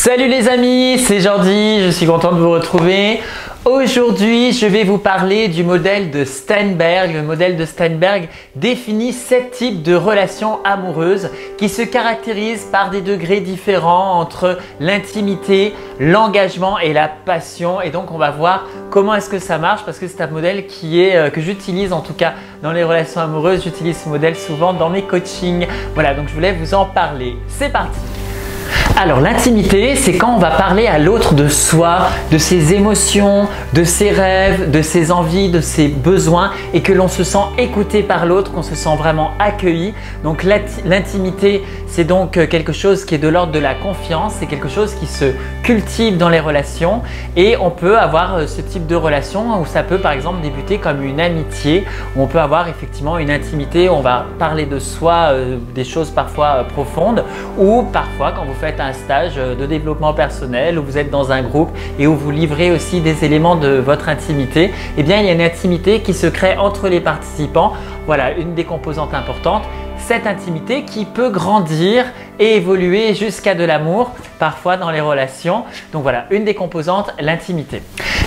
Salut les amis, c'est Jordi, je suis content de vous retrouver. Aujourd'hui, je vais vous parler du modèle de Steinberg. Le modèle de Steinberg définit 7 types de relations amoureuses qui se caractérisent par des degrés différents entre l'intimité, l'engagement et la passion. Et donc, on va voir comment est-ce que ça marche parce que c'est un modèle que j'utilise en tout cas dans les relations amoureuses. J'utilise ce modèle souvent dans mes coachings. Voilà, donc je voulais vous en parler. C'est parti! Alors l'intimité, c'est quand on va parler à l'autre de soi, de ses émotions, de ses rêves, de ses envies, de ses besoins et que l'on se sent écouté par l'autre, qu'on se sent vraiment accueilli. Donc l'intimité, c'est donc quelque chose qui est de l'ordre de la confiance, c'est quelque chose qui se cultive dans les relations et on peut avoir ce type de relation où ça peut par exemple débuter comme une amitié, où on peut avoir effectivement une intimité, où on va parler de soi, des choses parfois profondes ou parfois quand vous faites un stage de développement personnel où vous êtes dans un groupe et où vous livrez aussi des éléments de votre intimité, eh bien il y a une intimité qui se crée entre les participants. Voilà une des composantes importantes. Cette intimité qui peut grandir et évoluer jusqu'à de l'amour, parfois dans les relations. Donc voilà, une des composantes, l'intimité.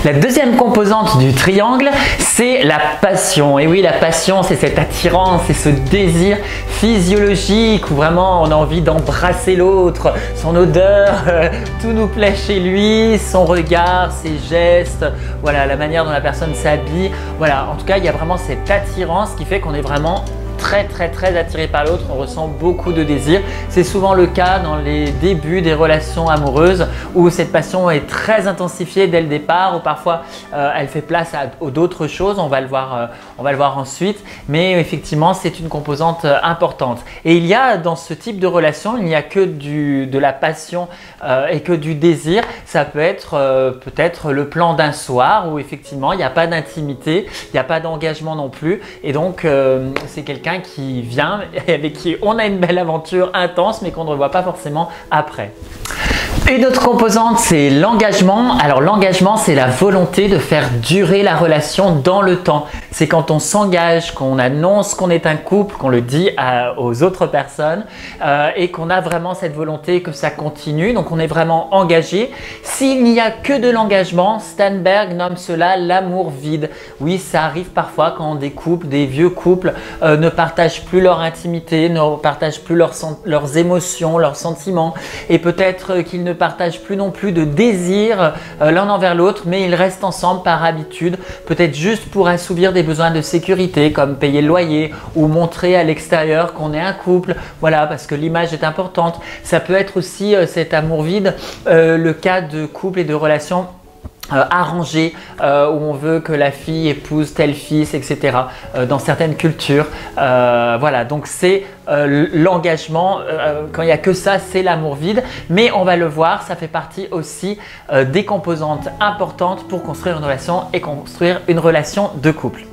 La deuxième composante du triangle, c'est la passion. Et oui, la passion, c'est cette attirance, c'est ce désir physiologique où vraiment on a envie d'embrasser l'autre, son odeur, tout nous plaît chez lui, son regard, ses gestes, voilà, la manière dont la personne s'habille. Voilà, en tout cas, il y a vraiment cette attirance qui fait qu'on est vraiment très attiré par l'autre, on ressent beaucoup de désir. C'est souvent le cas dans les débuts des relations amoureuses où cette passion est très intensifiée dès le départ ou parfois elle fait place à d'autres choses, on va le voir ensuite, mais effectivement c'est une composante importante. Et il y a dans ce type de relation, il n'y a que de la passion et que du désir. Ça peut être peut-être le plan d'un soir où effectivement il n'y a pas d'intimité, il n'y a pas d'engagement non plus et donc c'est quelqu'un qui vient et avec qui on a une belle aventure intense mais qu'on ne revoit pas forcément après. Une autre composante, c'est l'engagement. Alors l'engagement, c'est la volonté de faire durer la relation dans le temps. C'est quand on s'engage, qu'on annonce qu'on est un couple, qu'on le dit aux autres personnes et qu'on a vraiment cette volonté que ça continue. Donc on est vraiment engagé. S'il n'y a que de l'engagement, Steinberg nomme cela l'amour vide. Oui, ça arrive parfois quand des couples, des vieux couples ne partagent plus leur intimité, ne partagent plus leurs émotions, leurs sentiments et peut-être qu'ils ne partagent plus non plus de désir l'un envers l'autre, mais ils restent ensemble par habitude, peut-être juste pour assouvir des besoins de sécurité comme payer le loyer ou montrer à l'extérieur qu'on est un couple, voilà, parce que l'image est importante. Ça peut être aussi cet amour vide, le cas de couples et de relations arrangé où on veut que la fille épouse tel fils, etc. Dans certaines cultures. Voilà, donc c'est l'engagement. Quand il n'y a que ça, c'est l'amour vide. Mais on va le voir, ça fait partie aussi des composantes importantes pour construire une relation et construire une relation de couple.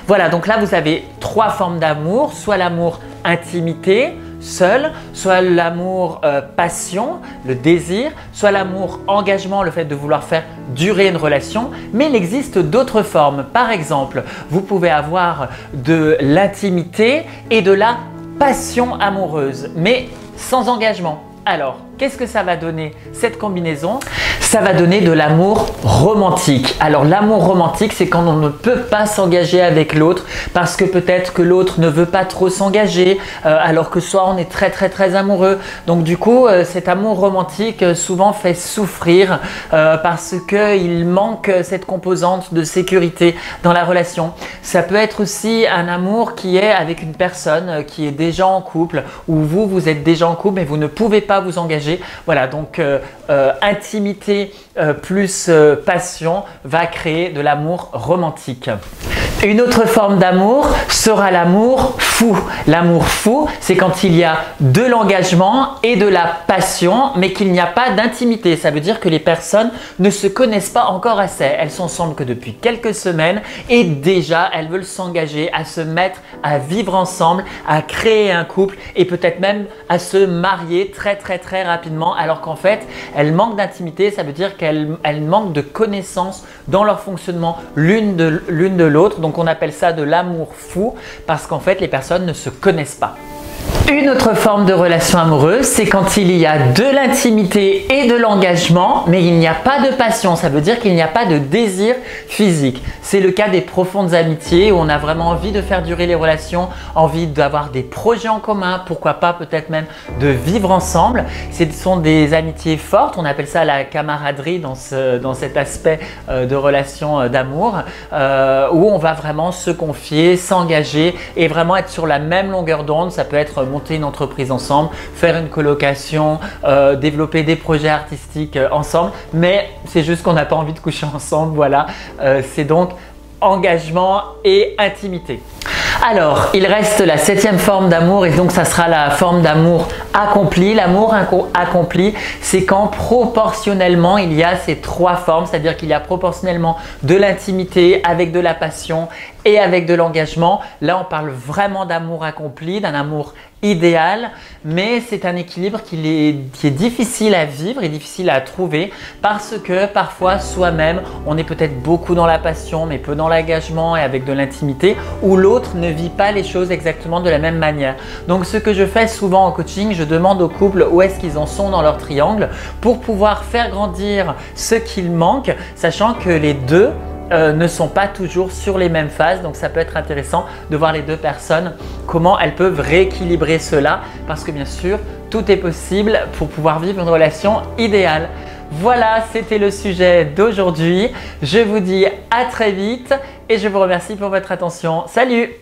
Voilà, donc là vous avez 3 formes d'amour, soit l'amour intimité, seul, soit l'amour passion, le désir, soit l'amour engagement, le fait de vouloir faire durer une relation, mais il existe d'autres formes. Par exemple, vous pouvez avoir de l'intimité et de la passion amoureuse, mais sans engagement. Alors, qu'est-ce que ça va donner cette combinaison? Ça va donner de l'amour romantique. Alors l'amour romantique, c'est quand on ne peut pas s'engager avec l'autre parce que peut-être que l'autre ne veut pas trop s'engager alors que soit on est très amoureux. Donc du coup, cet amour romantique souvent fait souffrir parce qu'il manque cette composante de sécurité dans la relation. Ça peut être aussi un amour qui est avec une personne qui est déjà en couple ou vous êtes déjà en couple mais vous ne pouvez pas vous engager. Voilà, donc intimité plus passion va créer de l'amour romantique. Une autre forme d'amour sera l'amour fou. L'amour fou, c'est quand il y a de l'engagement et de la passion, mais qu'il n'y a pas d'intimité. Ça veut dire que les personnes ne se connaissent pas encore assez. Elles sont ensemble que depuis quelques semaines et déjà elles veulent s'engager à se mettre à vivre ensemble, à créer un couple et peut-être même à se marier très rapidement alors qu'en fait elles manquent d'intimité. Ça veut dire qu'elles manquent de connaissances dans leur fonctionnement l'une de l'autre. Donc on appelle ça de l'amour fou parce qu'en fait les personnes ne se connaissent pas. Une autre forme de relation amoureuse, c'est quand il y a de l'intimité et de l'engagement, mais il n'y a pas de passion. Ça veut dire qu'il n'y a pas de désir physique. C'est le cas des profondes amitiés où on a vraiment envie de faire durer les relations, envie d'avoir des projets en commun, pourquoi pas peut-être même de vivre ensemble. Ce sont des amitiés fortes, on appelle ça la camaraderie dans cet aspect de relation d'amour, où on va vraiment se confier, s'engager et vraiment être sur la même longueur d'onde. Ça peut être monter une entreprise ensemble, faire une colocation, développer des projets artistiques ensemble, mais c'est juste qu'on n'a pas envie de coucher ensemble, voilà. C'est donc engagement et intimité. Alors, il reste la 7e forme d'amour et donc ça sera la forme d'amour accompli. L'amour accompli, c'est quand proportionnellement il y a ces 3 formes, c'est-à-dire qu'il y a proportionnellement de l'intimité avec de la passion et avec de l'engagement. Là, on parle vraiment d'amour accompli, d'un amour idéal, mais c'est un équilibre qui est difficile à vivre et difficile à trouver parce que parfois soi-même, on est peut-être beaucoup dans la passion mais peu dans l'engagement et avec de l'intimité, ou l'autre ne vit pas les choses exactement de la même manière. Donc ce que je fais souvent en coaching, je demande aux couples où est-ce qu'ils en sont dans leur triangle pour pouvoir faire grandir ce qu'il manque, sachant que les deux ne sont pas toujours sur les mêmes phases, donc ça peut être intéressant de voir les deux personnes, comment elles peuvent rééquilibrer cela, parce que bien sûr, tout est possible pour pouvoir vivre une relation idéale. Voilà, c'était le sujet d'aujourd'hui. Je vous dis à très vite et je vous remercie pour votre attention. Salut!